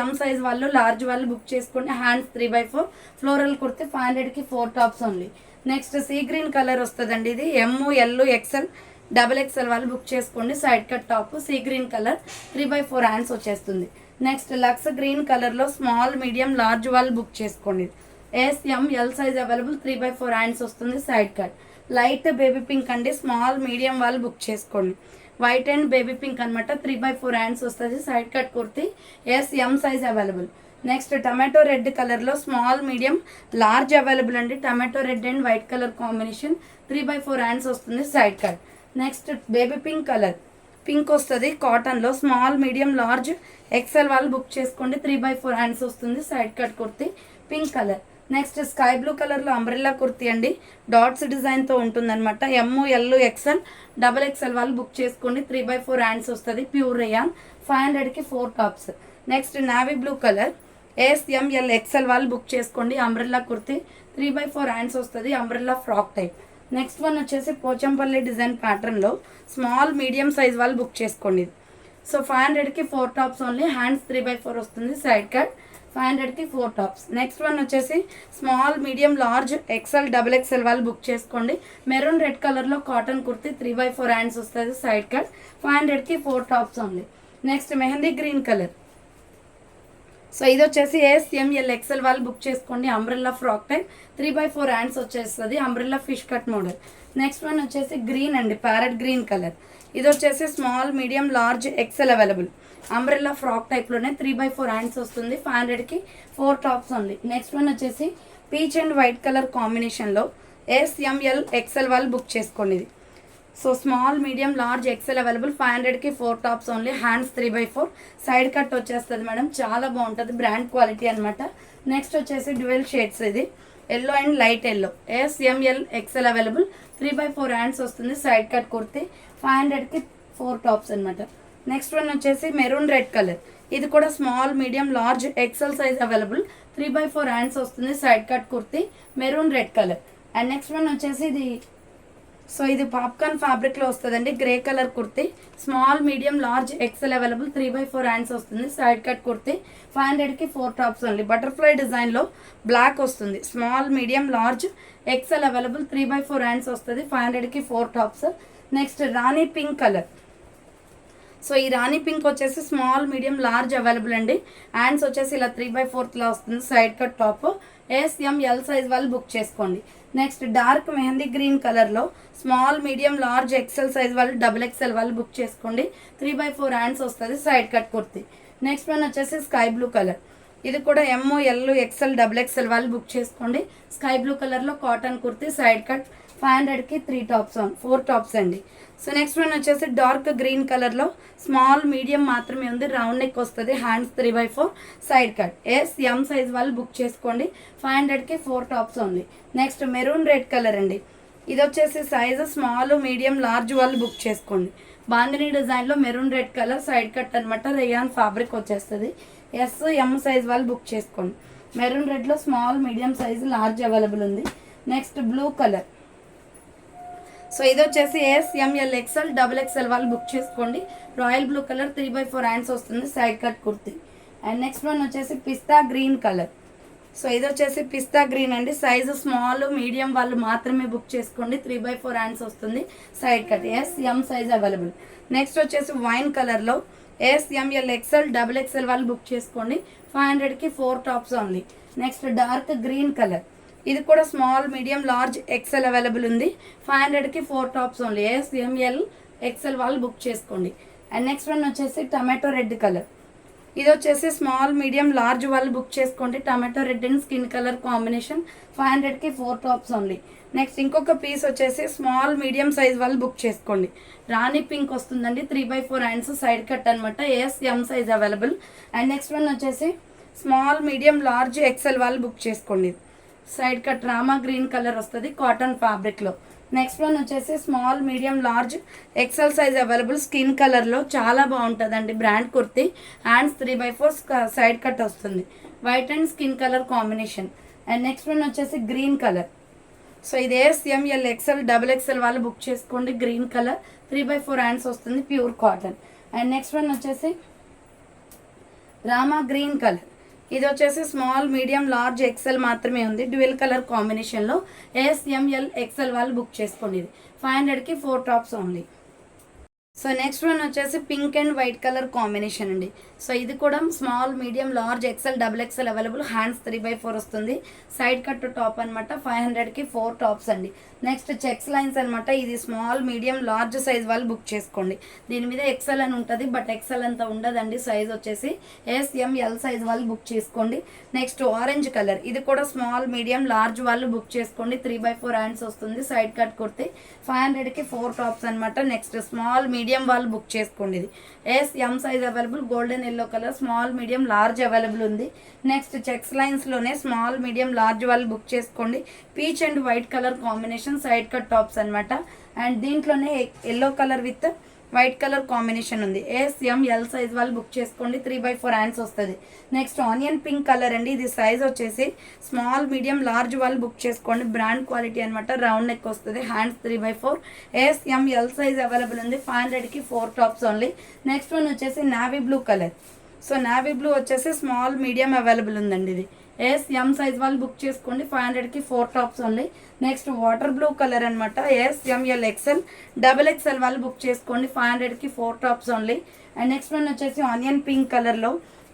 M size వాళ్ళు లార్జ్ వాళ్ళు బుక్ చేసుకోండి. Hands 3/4 floral kurti. 500కి 4 tops only. Next sea green colour వస్తుందండి. ఇది ఎల్ ఎక్సెల్ డబుల్ ఎక్సెల్ వాళ్ళు బుక్ చేసుకోండి. Side cut top sea green colour 3/4 hands వచ్చేస్తుంది. నెక్స్ట్ లక్స్ గ్రీన్ కలర్లో స్మాల్ మీడియం లార్జ్ వాళ్ళు బుక్ చేసుకోండి. L size available. 3/4 హ్యాండ్స్ వస్తుంది. Side cut. Light baby pink అండి. స్మాల్ మీడియం వాళ్ళు బుక్ చేసుకోండి. వైట్ అండ్ బేబీ పింక్ అనమాట. 3/4 హ్యాండ్స్ వస్తుంది. Side cut kurti. M size available. Next tomato red కలర్లో స్మాల్ మీడియం లార్జ్ అవైలబుల్ అండి. Tomato red and white colour combination. 3/4 hands వస్తుంది. Side cut. Next baby pink colour pink వస్తుంది. కాటన్లో small medium large XL వాళ్ళు book చేసుకోండి. 3/4 hands వస్తుంది. Side cut kurti. Pink colour next sky blue కలర్లో umbrella kurti అండి, dots డిజైన్తో ఉంటుందన్నమాట. ML XL XXL వాళ్ళు బుక్ చేసుకోండి. 3/4 హ్యాండ్స్ వస్తుంది, ప్యూర్ రేయాన్. 500కి 4 tops. Next navy blue colour SML XL వాళ్ళు బుక్ చేసుకోండి. అంబ్రెల్లా కుర్తీ 3/4 హ్యాండ్స్ వస్తుంది, umbrella frock type. Next one వచ్చేసి పోచంపల్లి డిజైన్ ప్యాటర్న్లో స్మాల్ మీడియం సైజ్ వాళ్ళు బుక్ చేసుకోండి. సో 500కి 4 టాప్స్ ఓన్లీ, హ్యాండ్స్ 3/4 వస్తుంది, సైడ్ కట్. 500కి 4 టాప్స్. నెక్స్ట్ వన్ వచ్చేసి small medium large XL XXL వాళ్ళు బుక్ చేసుకోండి. మెరూన్ రెడ్ కలర్లో కాటన్ కుర్తీ 3/4 హ్యాండ్స్ వస్తుంది, సైడ్ కట్. 500కి 4 tops only. Next mehndi green colour. So ఇది వచ్చేసి SML XL వాళ్ళు బుక్ చేసుకోండి. అంబ్రెల్లా ఫ్రాక్ టైప్ 3/4 హ్యాండ్స్ వచ్చేస్తుంది, umbrella fish cut model. Next one వచ్చేసి గ్రీన్ అండి, ప్యారెట్ గ్రీన్ కలర్. ఇది వచ్చేసి small medium large XL available. Umbrella frock టైప్లోనే 3/4 హ్యాండ్స్ వస్తుంది, 500కి 4 టాప్స్ ఓన్లీ. నెక్స్ట్ వన్ వచ్చేసి పీచ్ అండ్ వైట్ కలర్ కాంబినేషన్లో SML XL వాళ్ళు బుక్ చేసుకోండి. ఇది so small medium large XL available, 500కి 4 tops only, hands 3/4, side cut వచ్చేస్తుంది మేడం. చాలా బాగుంటుంది, బ్రాండ్ క్వాలిటీ అనమాట. నెక్స్ట్ వచ్చేసి డ్యూయల్ షేడ్స్, ఇది yellow and light yellow. SML XL available, 3/4 hands వస్తుంది, సైడ్ కట్ కుర్తీ, 500కి 4 టాప్స్ అనమాట. నెక్స్ట్ వన్ వచ్చేసి మెరూన్ రెడ్ కలర్. ఇది కూడా small medium large XL size available, 3/4 hands వస్తుంది, side cut kurti, maroon red colour. And next one వచ్చేసి ఇది popcorn ఫ్యాబ్రిక్లో వస్తుందండి, grey colour kurti, small medium large XL available, 3/4 hands వస్తుంది, సైడ్ కట్ కుర్తీ, 500కి 4 టాప్స్ ఓన్లీ. బటర్ఫ్లై డిజైన్లో బ్లాక్ వస్తుంది, small medium large XL available, 3/4 hands వస్తుంది, 500కి 4 టాప్స్. నెక్స్ట్ రాణి పింక్ కలర్. సో ఈ రాణి పింక్ వచ్చేసి స్మాల్ మీడియం లార్జ్ అవైలబుల్ అండి, హ్యాండ్స్ వచ్చేసి ఇలా 3/4లా వస్తుంది, side cut top. SML size వాళ్ళు బుక్ చేసుకోండి. నెక్స్ట్ డార్క్ మెహందీ గ్రీన్ కలర్లో small medium large XL size వాళ్ళు XXL వాళ్ళు బుక్ చేసుకోండి. 3/4 హ్యాండ్స్ వస్తుంది, side cut kurti. Next one వచ్చేసి స్కై బ్లూ కలర్. ఇది కూడా ML XL XXL వాళ్ళు బుక్ చేసుకోండి. స్కై బ్లూ కలర్లో cotton kurti, side cut, 500కి 3 tops 4 tops అండి. సో నెక్స్ట్ వన్ వచ్చేసి డార్క్ గ్రీన్ కలర్లో స్మాల్ మీడియం మాత్రమే ఉంది, రౌండ్ నెక్ వస్తుంది, hands 3/4, side cut. SM size వాళ్ళు బుక్ చేసుకోండి. 500కి 4 tops only. Next maroon red colour అండి. ఇది వచ్చేసి సైజు స్మాల్ మీడియం లార్జ్ వాళ్ళు బుక్ చేసుకోండి. బాందిని డిజైన్లో maroon red colour, side cut అనమాట, రేయాన్ ఫ్యాబ్రిక్ వచ్చేస్తుంది. SM సైజ్ వాళ్ళు బుక్ చేసుకోండి. మెరూన్ రెడ్లో small medium size large available ఉంది. Next blue colour. సో ఇది వచ్చేసి SML XL XXL వాళ్ళు బుక్ చేసుకోండి. రాయల్ బ్లూ కలర్, 3/4 హ్యాండ్స్ వస్తుంది, side cut kurti. And next one వచ్చేసి పిస్తా గ్రీన్ కలర్. సో ఇది వచ్చేసి పిస్తా గ్రీన్ అండి, సైజు స్మాల్ మీడియం వాళ్ళు మాత్రమే బుక్ చేసుకోండి. 3/4 హ్యాండ్స్ వస్తుంది, side cut. SM size available. Next వచ్చేసి వైన్ కలర్లో SML XL XXL వాళ్ళు బుక్ చేసుకోండి. 500కి 4 tops only. Next dark green colour. ఇది కూడా small medium large XL available ఉంది, 500కి 4 టాప్స్ ఓన్లీ. SML XL వాళ్ళు బుక్ చేసుకోండి. అండ్ నెక్స్ట్ వన్ వచ్చేసి టమాటో రెడ్ కలర్. ఇది వచ్చేసి స్మాల్ మీడియం లార్జ్ వాళ్ళు బుక్ చేసుకోండి. Tomato red and skin colour combination, 500కి 4 టాప్స్ ఓన్లీ. నెక్స్ట్ ఇంకొక పీస్ వచ్చేసి స్మాల్ మీడియం సైజ్ వాళ్ళు బుక్ చేసుకోండి. రాణి పింక్ వస్తుందండి, 3/4 హ్యాండ్స్, సైడ్ కట్ అనమాట, SM size available. And next one వచ్చేసి స్మాల్ మీడియం లార్జ్ XL వాళ్ళు బుక్ చేసుకోండి. Side cut rama green colour వస్తుంది, కాటన్ ఫ్యాబ్రిక్లో. నెక్స్ట్ వన్ వచ్చేసి small medium large XL size available, skin కలర్లో చాలా బాగుంటుందండి, brand kurti, hands 3/4, side cut వస్తుంది, white and skin colour combination. And next one వచ్చేసి గ్రీన్ కలర్. సో ఇది SML XL XXL వాళ్ళు బుక్ చేసుకోండి. గ్రీన్ కలర్, 3/4 హ్యాండ్స్ వస్తుంది, pure cotton. And next one వచ్చేసి రామా గ్రీన్ కలర్. ఇది వచ్చేసి స్మాల్ మీడియం లార్జ్ XL మాత్రమే ఉంది, డ్యూయల్ కలర్ కాంబినేషన్లో. SML XL వాళ్ళు బుక్ చేసుకోండి. ఇది 500కి 4 tops only. So next one వచ్చేసి pink and white colour combination అండి. సో ఇది కూడా small medium large XL XXL available, hands 3/4 వస్తుంది, సైడ్ కట్ టాప్ అనమాట, 500కి 4 టాప్స్ అండి. నెక్స్ట్ చెక్స్ లైన్స్ అనమాట. ఇది స్మాల్ మీడియం లార్జ్ సైజ్ వాళ్ళు బుక్ చేసుకోండి. దీని మీద XL అని ఉంటుంది, బట్ XL అంతా ఉండదండి, సైజ్ వచ్చేసి SML సైజ్ వాళ్ళు బుక్ చేసుకోండి. Next orange colour. ఇది కూడా స్మాల్ మీడియం లార్జ్ వాళ్ళు బుక్ చేసుకోండి. 3/4 హ్యాండ్స్ వస్తుంది, సైడ్ కట్ కుర్తి, 500కి 4 టాప్స్ అనమాట. నెక్స్ట్ స్మాల్ మీడియం మీడియం వాళ్ళు బుక్ చేసుకోండి. ఇది S M size available, golden yellow colour, small medium large available ఉంది. నెక్స్ట్ చెక్స్ లైన్స్లోనే స్మాల్ మీడియం లార్జ్ వాళ్ళు బుక్ చేసుకోండి. Peach and white colour combination, side cut tops అనమాట. And దీంట్లోనే yellow colour with white colour combination ఉంది. S M L size వాళ్ళు book చేసుకోండి. 3/4 hands వస్తుంది. నెక్స్ట్ ఆనియన్ పింక్ కలర్ అండి. ఇది సైజ్ వచ్చేసి స్మాల్ మీడియం లార్జ్ వాళ్ళు బుక్ చేసుకోండి. బ్రాండ్ క్వాలిటీ అనమాట. రౌండ్ నెక్ వస్తుంది. Hands 3/4. S M L size available ఉంది. 500కి 4 టాప్స్ ఓన్లీ. నెక్స్ట్ వన్ వచ్చేసి navy blue colour. So navy blue వచ్చేసి స్మాల్ మీడియం అవైలబుల్ ఉందండి. ఇది ఎం సైజ్ వాళ్ళు బుక్ చేసుకోండి. 500కి 4 tops only. Next water blue colour అనమాట. ఎంఎల్ ఎక్సెల్, XXL వాళ్ళు బుక్ చేసుకోండి. 500కి 4 tops only. And next one వచ్చేసి ఆనియన్ పింక్ కలర్లో.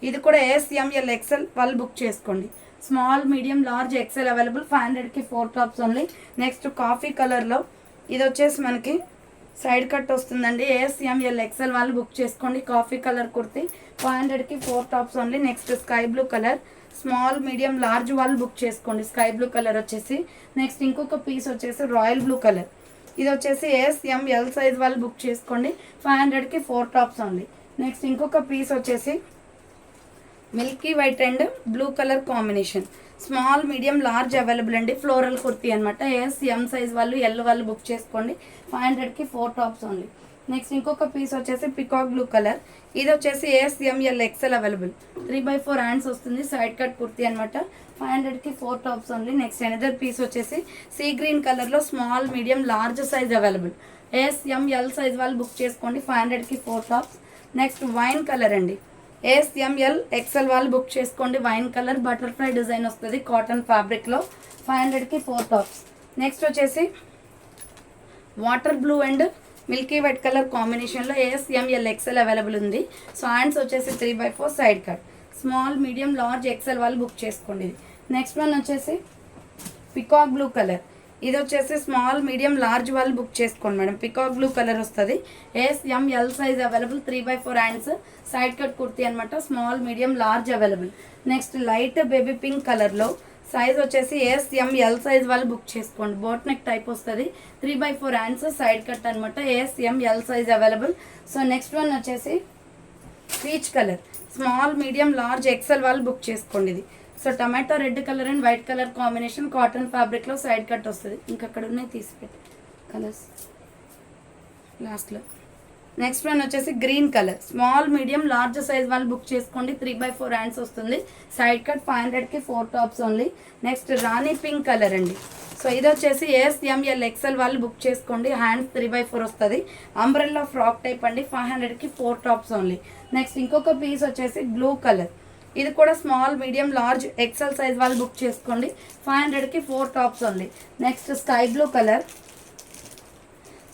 ఇది కూడా ఎంఎల్ ఎక్సెల్ వాళ్ళు బుక్ చేసుకోండి. Small medium large XL available. 500కి 4 టాప్స్ ఓన్లీ. నెక్స్ట్ కాఫీ కలర్లో ఇది వచ్చేసి మనకి సైడ్ కట్ వస్తుందండి. ఎంఎల్ ఎక్సెల్ వాళ్ళు బుక్ చేసుకోండి. Coffee colour kurti. 500కి 4 tops only. Next sky blue colour, small medium large వాళ్ళు బుక్ చేసుకోండి. స్కై బ్లూ కలర్ వచ్చేసి. నెక్స్ట్ ఇంకొక పీస్ వచ్చేసి రాయల్ బ్లూ కలర్. ఇది వచ్చేసి ఎంఎల్ సైజ్ వాళ్ళు బుక్ చేసుకోండి. 500కి 4 టాప్స్ ఓన్లీ. నెక్స్ట్ ఇంకొక పీస్ వచ్చేసి milky white and blue colour combination, small medium large available అండి. ఫ్లోరల్ కుర్తీ అనమాట. ఎం సైజ్ వాళ్ళు ఎల్ వాళ్ళు బుక్ చేసుకోండి. 500కి 4 టాప్స్ ఓన్లీ. నెక్స్ట్ ఇంకొక పీస్ వచ్చేసి పికాక్ బ్లూ కలర్. ఇది వచ్చేసి ఎంఎల్ ఎక్సెల్ అవైలబుల్. 3/4 హ్యాండ్స్ వస్తుంది. సైడ్ కట్ కుర్తీ అనమాట. 500కి 4 tops only. Next another piece వచ్చేసి సీ గ్రీన్ కలర్లో small medium large size available. M L size వాళ్ళు బుక్ చేసుకోండి. 500కి 4 టాప్స్. నెక్స్ట్ వైన్ కలర్ అండి. ఎంఎల్ ఎక్సెల్ వాళ్ళు బుక్ చేసుకోండి. వైన్ కలర్ బటర్ఫ్లై డిజైన్ వస్తుంది కాటన్ ఫ్యాబ్రిక్లో. 500కి 4 టాప్స్. నెక్స్ట్ వచ్చేసి water blue and milky white colour కాంబినేషన్లో ఎంఎల్ ఎక్సెల్ అవైలబుల్ ఉంది. సో హ్యాండ్స్ వచ్చేసి 3/4 side cut. Small medium large XL వాళ్ళు బుక్ చేసుకోండి. నెక్స్ట్ వన్ వచ్చేసి పికాక్ బ్లూ కలర్. ఇది వచ్చేసి స్మాల్ మీడియం లార్జ్ వాళ్ళు బుక్ చేసుకోండి మేడం. పికాక్ బ్లూ కలర్ వస్తుంది. ML size available. 3/4 hands, side cut kurti అనమాట. Small medium large available. Next light baby pink కలర్లో సైజ్ వచ్చేసి ఎంఎల్ సైజ్ వాళ్ళు బుక్ చేసుకోండి. బోట్ నెక్ టైప్ వస్తుంది. 3/4 హ్యాండ్స్, సైడ్ కట్ అనమాట. M L size available. So next one వచ్చేసి peach colour, small medium large XL వాళ్ళు book చేసుకోండి. ఇది so tomato red colour and white colour combination cotton ఫ్యాబ్రిక్లో side cut వస్తుంది. ఇంకక్కడ ఉన్నాయి తీసిపెట్టి కలర్స్ లాస్ట్లో. నెక్స్ట్ వన్ వచ్చేసి green colour, small medium large size వాళ్ళు బుక్ చేసుకోండి. 3/4 హ్యాండ్స్ వస్తుంది. Side cut. 500కి 4 టాప్స్ ఓన్లీ. నెక్స్ట్ రాణి పింక్ కలర్ అండి. సో ఇది వచ్చేసి ఎంఎల్ ఎక్సెల్ వాళ్ళు బుక్ చేసుకోండి. హ్యాండ్స్ 3/4 వస్తుంది. అంబ్రెల్లా ఫ్రాక్ టైప్ అండి. 500కి 4 టాప్స్ ఓన్లీ. నెక్స్ట్ ఇంకొక పీస్ వచ్చేసి బ్లూ కలర్. ఇది కూడా small medium large XL size వాళ్ళు బుక్ చేసుకోండి. 500కి 4 tops only. Next sky blue colour.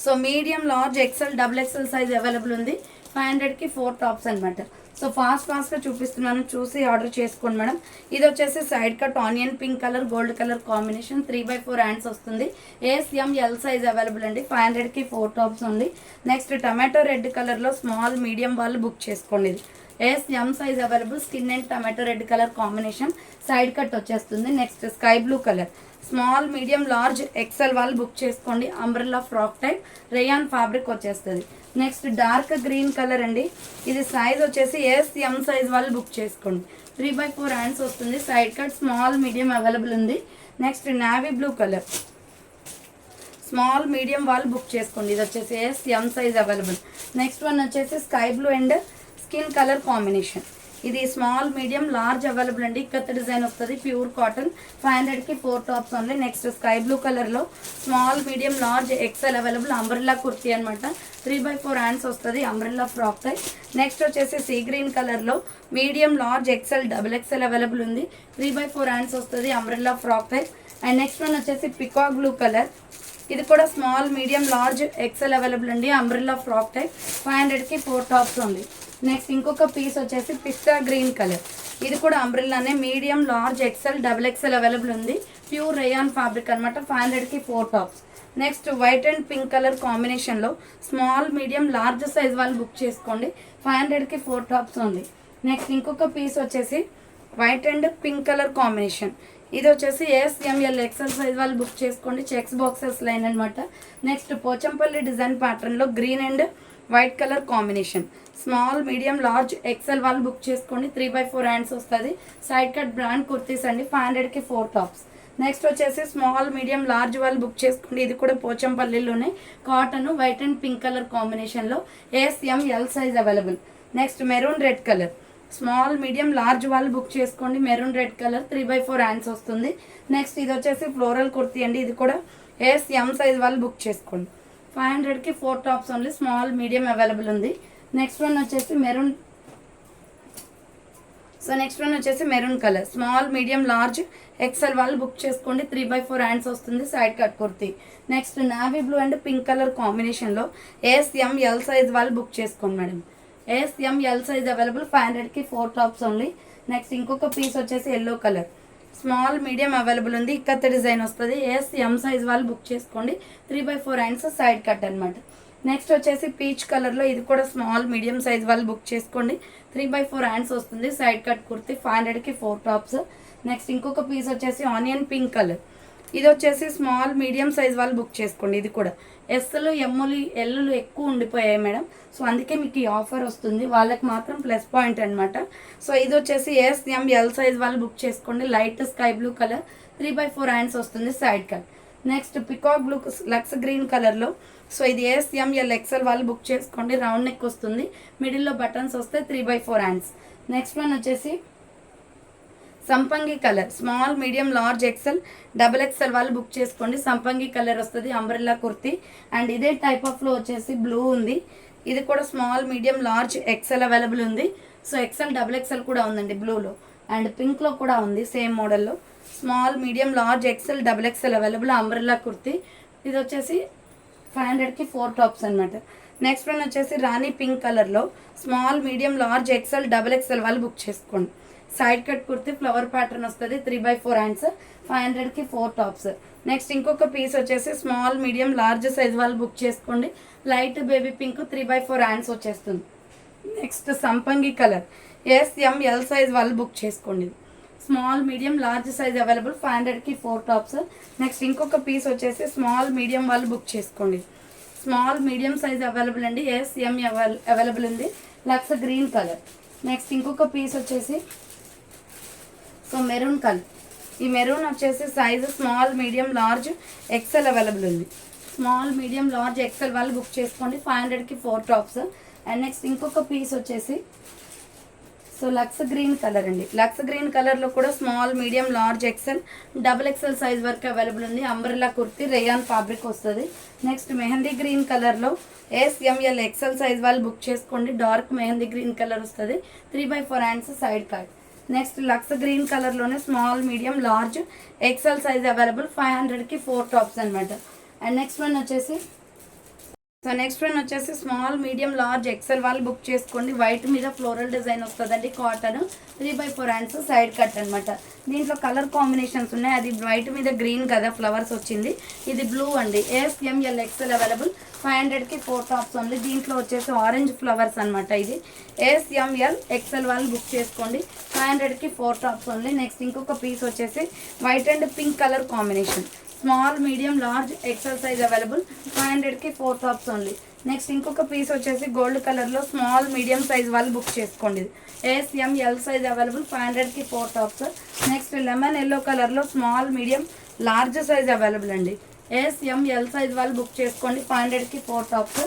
So medium large XL XXL size available ఉంది. 500కి 4 టాప్స్ అనమాట. సో ఫాస్ట్గా చూపిస్తున్నాను, చూసి ఆర్డర్ చేసుకోండి మేడం. ఇది వచ్చేసి side cut onion pink colour gold colour combination. 3/4 hands వస్తుంది. ఎంఎల్ సైజ్ అవైలబుల్ అండి. 500కి 4 టాప్స్ ఉంది. నెక్స్ట్ టమాటో రెడ్ కలర్లో స్మాల్ మీడియం వాళ్ళు బుక్ చేసుకోండి. M size available. Skin and tomato red colour combination, side cut వచ్చేస్తుంది. Next sky blue colour, small medium large XL వాళ్ళు book చేసుకోండి. Umbrella frock type rayon fabric వచ్చేస్తుంది. Next dark green colour అండి. ఇది size వచ్చేసి M size వాళ్ళు book చేసుకోండి. 3/4 hands వస్తుంది. Side cut small medium available ఉంది. Next navy blue colour, small medium వాళ్ళు బుక్ చేసుకోండి. ఇది వచ్చేసి M size available. Next one వచ్చేసి sky blue and skin colour combination. ఇది స్మాల్ మీడియం లార్జ్ అవైలబుల్ అండి. ఇక్కత్ డిజైన్ వస్తుంది. Pure cotton. 500కి 4 tops only. Next sky blue కలర్లో small medium large XL available. Umbrella kurti అనమాట. 3/4 హ్యాండ్స్ వస్తుంది. Umbrella frock type. నెక్స్ట్ వచ్చేసి sea green కలర్లో medium large XL XXL available ఉంది. 3/4 హ్యాండ్స్ వస్తుంది. Umbrella frock type. And next one వచ్చేసి peacock blue colour. ఇది కూడా small medium large XL available అండి. Umbrella frock type. 500కి 4 టాప్స్ ఉంది. నెక్స్ట్ ఇంకొక పీస్ వచ్చేసి పిస్తా గ్రీన్ కలర్. ఇది కూడా అంబ్రెల్లానే. Medium large XL XXL available ఉంది. ప్యూర్ రేయాన్ ఫ్యాబ్రిక్ అనమాట. 500కి 4 tops. Next white and pink colour కాంబినేషన్లో స్మాల్ మీడియం లార్జ్ సైజ్ వాళ్ళు బుక్ చేసుకోండి. 500కి 4 టాప్స్ ఉంది. నెక్స్ట్ ఇంకొక పీస్ వచ్చేసి white and pink colour combination. ఇది వచ్చేసి ఎస్ఎంఎల్ ఎక్సెల్ సైజ్ వాళ్ళు బుక్ చేసుకోండి. చెక్స్ బాక్సెస్ లైన్ అనమాట. నెక్స్ట్ పోచంపల్లి డిజైన్ ప్యాటర్న్లో green and white colour combination. Small medium large XL వాళ్ళు బుక్ చేసుకోండి. 3/4 హ్యాండ్స్ వస్తుంది. సైడ్ కట్ బ్రాండ్ కుర్తీస్ అండి. 500కి 4 టాప్స్. నెక్స్ట్ వచ్చేసి స్మాల్ మీడియం లార్జ్ వాళ్ళు బుక్ చేసుకోండి. ఇది కూడా పోచంపల్లిలోనే cotton white and pink colour కాంబినేషన్లో SML size available. Next maroon red colour. Small medium large వాళ్ళు బుక్ చేసుకోండి. మెరూన్ రెడ్ కలర్ 3/4 హ్యాండ్స్ వస్తుంది. నెక్స్ట్ ఇది వచ్చేసి ఫ్లోరల్ కుర్తీ అండి. ఇది కూడా ఎం సైజ్ వాళ్ళు బుక్ చేసుకోండి. 500కి 4 tops only. Small medium available ఉంది. నెక్స్ట్ వన్ వచ్చేసి maroon colour. Small medium large XL వాళ్ళు బుక్ చేసుకోండి. 3/4 హ్యాండ్స్ వస్తుంది. Side cut kurti. Next navy blue and pink colour కాంబినేషన్లో ఎస్ఎంఎల్ సైజ్ వాళ్ళు బుక్ చేసుకోండి మేడం. SML size available. 500కి 4 టాప్స్ ఓన్లీ. నెక్స్ట్ ఇంకొక పీస్ వచ్చేసి yellow colour. Small medium available ఉంది. ఇక్కత్త డిజైన్ వస్తుంది. ఎం సైజ్ వాళ్ళు బుక్ చేసుకోండి. 3/4 హ్యాండ్స్ సైడ్ కట్ అనమాట. నెక్స్ట్ వచ్చేసి పీచ్ కలర్లో ఇది కూడా స్మాల్ మీడియం సైజ్ వాళ్ళు బుక్ చేసుకోండి. 3/4 హ్యాండ్స్ వస్తుంది. Side cut kurti. 500కి 4 టాప్స్. నెక్స్ట్ ఇంకొక పీస్ వచ్చేసి ఆనియన్ పింక్ కలర్. ఇది వచ్చేసి స్మాల్ మీడియం సైజ్ వాళ్ళు బుక్ చేసుకోండి. ఇది కూడా ఎస్లు ఎల్లులు ఎక్కువ ఉండిపోయాయి మేడం. సో అందుకే మీకు ఈ ఆఫర్ వస్తుంది. వాళ్ళకి మాత్రం ప్లస్ పాయింట్ అనమాట. సో ఇది వచ్చేసి ఎస్ఎంఎల్ సైజ్ వాళ్ళు బుక్ చేసుకోండి. Light sky blue colour 3/4 hands వస్తుంది. Side cut. Next peacock blue lux green కలర్లో. సో ఇది ఎస్ఎంఎల్ ఎక్సెల్ వాళ్ళు బుక్ చేసుకోండి. రౌండ్ నెక్ వస్తుంది. మిడిల్లో బటన్స్ వస్తే 3/4 హ్యాండ్స్. నెక్స్ట్ వన్ వచ్చేసి సంపంగి colour. Small medium large XL XXL వాళ్ళు బుక్ చేసుకోండి. సంపంగి కలర్ వస్తుంది. అంబ్రెల్లా కుర్తీ. అండ్ ఇదే టైప్ ఆఫ్లో వచ్చేసి బ్లూ ఉంది. ఇది కూడా small medium large XL available ఉంది. సో XXL కూడా ఉందండి బ్లూలో. అండ్ పింక్లో కూడా ఉంది సేమ్ మోడల్లో. Small medium large XXL available. Umbrella kurti. ఇది వచ్చేసి 500కి 4 టాప్స్ అనమాట. నెక్స్ట్ వన్ వచ్చేసి రాణి పింక్ కలర్లో స్మాల్ మీడియం లార్జ్ XXL వాళ్ళు బుక్ చేసుకోండి. Side cut kurti flower pattern వస్తుంది. 3/4 హ్యాండ్స్. 500కి 4 టాప్స్. నెక్స్ట్ ఇంకొక పీస్ వచ్చేసి స్మాల్ మీడియం లార్జ్ సైజ్ వాళ్ళు బుక్ చేసుకోండి. లైట్ బేబీ పింక్ 3/4 హ్యాండ్స్ వచ్చేస్తుంది. నెక్స్ట్ సంపంగి కలర్. ఎస్ఎంఎల్ సైజ్ వాళ్ళు బుక్ చేసుకోండి. Small medium large size available. 500కి 4 టాప్స్. నెక్స్ట్ ఇంకొక పీస్ వచ్చేసి స్మాల్ మీడియం వాళ్ళు బుక్ చేసుకోండి. స్మాల్ మీడియం సైజ్ అవైలబుల్ అండి. ఎస్ఎం అవైలబుల్ ఉంది. Lux green colour. నెక్స్ట్ ఇంకొక పీస్ వచ్చేసి మెరూన్ కలర్. ఈ మెరూన్ వచ్చేసి size small medium large XL available ఉంది. స్మాల్ మీడియం లార్జ్ ఎక్సెల్ వాళ్ళు బుక్ చేసుకోండి. 500కి 4 టాప్స్. అండ్ నెక్స్ట్ ఇంకొక పీస్ వచ్చేసి లక్స్ గ్రీన్ కలర్ అండి. లక్స్ గ్రీన్ కలర్లో కూడా small medium large XXL size వరకు అవైలబుల్ ఉంది. అంబ్రెల్లా కుర్తీ రేయాన్ ఫ్యాబ్రిక్ వస్తుంది. నెక్స్ట్ మెహందీ గ్రీన్ కలర్లో ఎస్ఎంఎల్ ఎక్సెల్ సైజ్ వాళ్ళు బుక్ చేసుకోండి. డార్క్ మెహందీ గ్రీన్ కలర్ వస్తుంది. 3/4 hands side cut. Next lux green కలర్లోనే small medium large XL size available. 500కి 4 టాప్స్ అనమాట. అండ్ నెక్స్ట్ వన్ వచ్చేసి స్మాల్ మీడియం లార్జ్ ఎక్సెల్ వాళ్ళు బుక్ చేసుకోండి. వైట్ మీద ఫ్లోరల్ డిజైన్ వస్తుందండి. కాటన్ 3/4 హ్యాండ్స్ సైడ్ కట్ అనమాట. దీంట్లో కలర్ కాంబినేషన్స్ ఉన్నాయి. అది వైట్ మీద గ్రీన్ కదా ఫ్లవర్స్ వచ్చింది. ఇది బ్లూ అండి. SML XL available. 500కి 4 టాప్స్ ఓన్లీ. దీంట్లో వచ్చేసి ఆరెంజ్ ఫ్లవర్స్ అనమాట. ఇది ఎస్ఎంఎల్ ఎక్సెల్ వాళ్ళు బుక్ చేసుకోండి. 500కి 4 టాప్స్ ఓన్లీ. నెక్స్ట్ ఇంకొక పీస్ వచ్చేసి white and pink colour combination. Small medium large XL size available. 500కి 4 టాప్స్ ఓన్లీ. నెక్స్ట్ ఇంకొక పీస్ వచ్చేసి గోల్డ్ కలర్లో స్మాల్ మీడియం సైజ్ వాళ్ళు బుక్ చేసుకోండి. SML size available. 500కి 4 టాప్స్. నెక్స్ట్ లెమన్ ఎల్లో కలర్లో small medium large size available అండి. SML size వాళ్ళు బుక్ చేసుకోండి. 500కి 4 టాప్స్.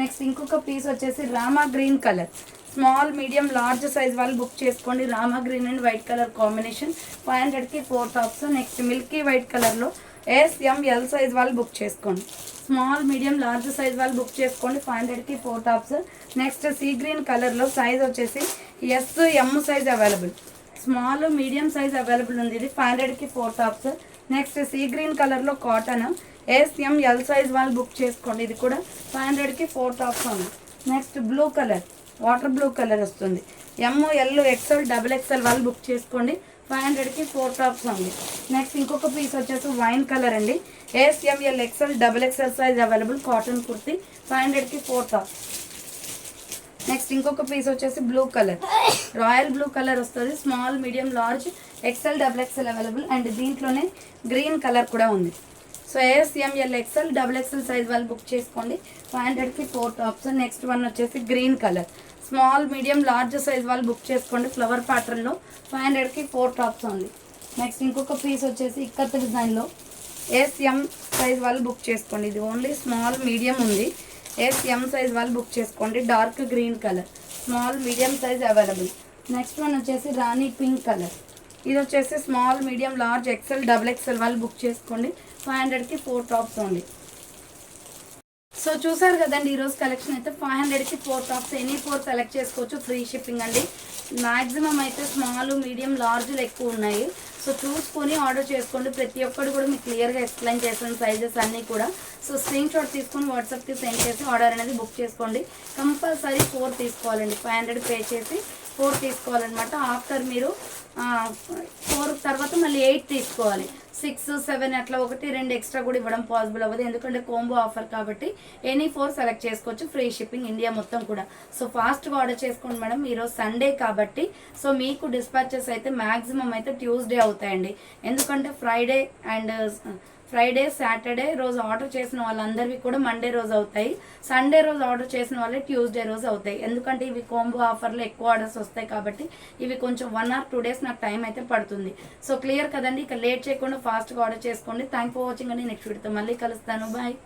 నెక్స్ట్ ఇంకొక పీస్ వచ్చేసి Rama green colour. Small medium large size వాళ్ళు బుక్ చేసుకోండి. రామా green and white colour combination. 500కి 4 టాప్స్. నెక్స్ట్ మిల్కీ వైట్ కలర్లో ఎస్ఎంఎల్ సైజ్ వాళ్ళు బుక్ చేసుకోండి. స్మాల్ మీడియం లార్జ్ సైజ్ వాళ్ళు బుక్ చేసుకోండి. 500కి 4 టాప్స్. నెక్స్ట్ సీ గ్రీన్ కలర్లో సైజ్ వచ్చేసి M size available. Small medium size available ఉంది. ఇది 500కి 4 టాప్స్. నెక్స్ట్ సీ గ్రీన్ కలర్లో కాటన్ ఎస్ఎంఎల్ సైజ్ వాళ్ళు బుక్ చేసుకోండి. ఇది కూడా 500కి 4 టాప్స్ ఉంది. Next blue colour, water blue colour వస్తుంది. ML XXL వాళ్ళు బుక్ చేసుకోండి. 500కి 4 టాప్స్ ఉంది. నెక్స్ట్ ఇంకొక పీస్ వచ్చేసి వైన్ కలర్ అండి. SML XXL size available. Cotton kurti. 500కి 4 టాప్స్. నెక్స్ట్ ఇంకొక పీస్ వచ్చేసి blue colour, royal blue colour వస్తుంది. Small, medium, large, XL, double XL available. And దీంట్లోనే గ్రీన్ కలర్ కూడా ఉంది. So ASML XL, double XL size వాళ్ళు book చేసుకోండి. 500కి 4 టాప్స్. నెక్స్ట్ వన్ వచ్చేసి green colour, small, medium, large size వాళ్ళు book చేసుకోండి. ఫ్లవర్ ప్యాటర్న్లో 500కి 4 టాప్స్ ఉంది. నెక్స్ట్ ఇంకొక పీస్ వచ్చేసి ఇక్కత్ డిజైన్లో SM సైజ్ వాళ్ళు బుక్ చేసుకోండి. ఇది ఓన్లీ స్మాల్, మీడియం ఉంది. SM సైజ్ వాళ్ళు బుక్ చేసుకోండి. Dark green colour, small, medium size available. Next one వచ్చేసి రాణి పింక్ కలర్. ఇది వచ్చేసి small, medium, large, XL, double XL వాళ్ళు బుక్ చేసుకోండి. 500కి 4 టాప్స్ ఉంది. సో చూసారు కదండి ఈరోజు కలెక్షన్ అయితే 500కి 4 టాప్స్. ఎనీ 4 సెలెక్ట్ చేసుకోవచ్చు. ఫ్రీ షిప్పింగ్ అండి. మ్యాక్సిమం అయితే స్మాల్, మీడియం, లార్జ్లు ఎక్కువ ఉన్నాయి. సో చూసుకొని ఆర్డర్ చేసుకోండి. ప్రతి ఒక్కరు కూడా మీకు క్లియర్గా ఎక్స్ప్లెయిన్ చేస్తాను సైజెస్ అన్నీ కూడా. సో స్క్రీన్ షాట్ తీసుకొని వాట్సాప్కి సెండ్ చేసి ఆర్డర్ అనేది బుక్ చేసుకోండి. కంపల్సరీ 4 తీసుకోవాలండి. 500 పే చేసి 4 తీసుకోవాలన్నమాట. ఆఫ్టర్ మీరు 4 తర్వాత మళ్ళీ 8 తీసుకోవాలి. 6, 7 అట్లా 1, 2 ఎక్స్ట్రా కూడా ఇవ్వడం పాసిబుల్ అవ్వదు. ఎందుకంటే కాంబో ఆఫర్ కాబట్టి ఎనీ 4 సెలెక్ట్ చేసుకోవచ్చు. ఫ్రీ షిప్పింగ్ ఇండియా మొత్తం కూడా. సో ఫాస్ట్గా ఆర్డర్ చేసుకోండి మేడం. ఈరోజు సండే కాబట్టి సో మీకు డిస్పాచెస్ అయితే మ్యాక్సిమం అయితే ట్యూస్డే అవుతాయండి. ఎందుకంటే ఫ్రైడే, సాటర్డే రోజు ఆర్డర్ చేసిన వాళ్ళందరివి కూడా మండే రోజు అవుతాయి. సండే రోజు ఆర్డర్ చేసిన వాళ్ళే ట్యూస్డే రోజు అవుతాయి. ఎందుకంటే ఇవి కాంబో ఆఫర్లో ఎక్కువ ఆర్డర్స్ వస్తాయి కాబట్టి ఇవి కొంచెం 1 or 2 days నాకు టైం అయితే పడుతుంది. సో క్లియర్ కదండి. ఇక లేట్ చేయకుండా ఫాస్ట్గా ఆర్డర్ చేసుకోండి. థ్యాంక్ ఫర్ వాచింగ్ అండి. నెక్స్ట్ వీడియోతో మళ్ళీ కలుస్తాను. బాయ్.